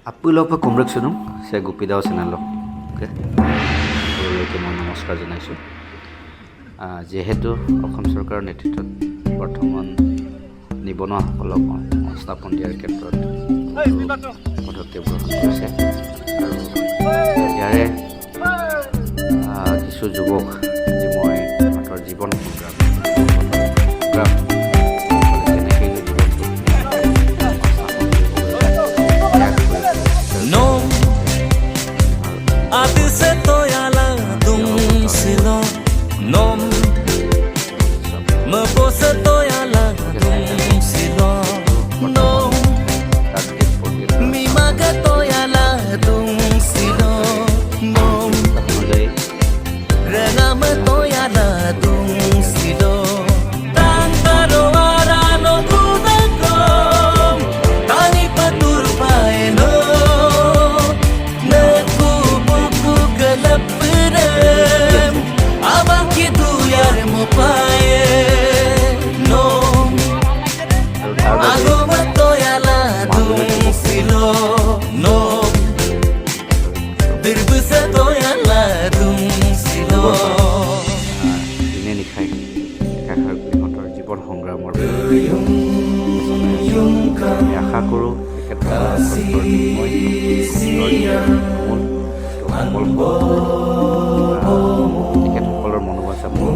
আপুলপা কমৰেক চুনুম সে গোপীদাও চেনেলক সকলোকে মই নমস্কাৰ জনাইছোঁ। যিহেতু অসম চৰকাৰৰ নেতৃত্বত বৰ্তমান নিবনুৱাসকলক সংস্থাপন দিয়াৰ ক্ষেত্ৰত পদক্ষেপ গ্ৰহণ কৰিছে আৰু ইয়াৰে কিছু যুৱক যে মই সিহঁতৰ জীৱন সংগ্ৰাম জীৱন সংগ্ৰামৰ আশা কৰোঁ তেখেতসকলৰ মনোবাঞ্ছা মোৰ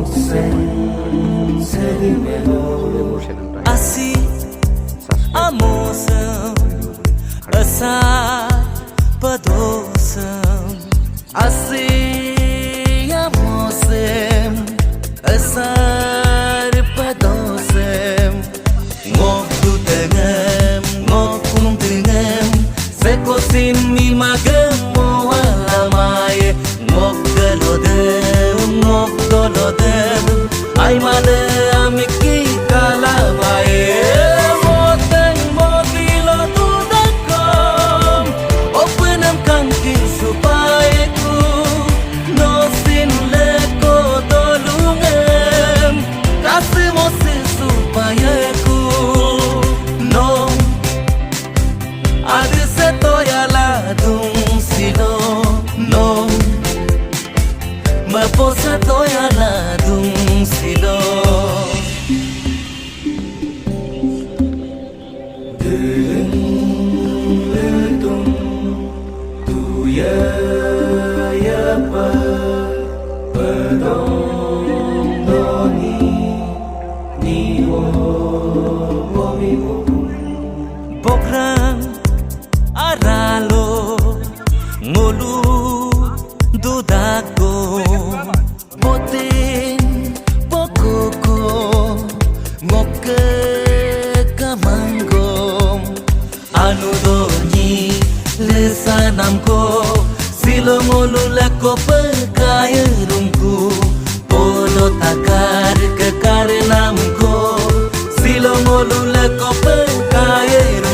Bokrang aralo ngolu dudago botin bokoko ngoke kamangom anudoni lesanamko silongolu lako pekayerungku polo takar ke karenamko silongolu lako pekayerungku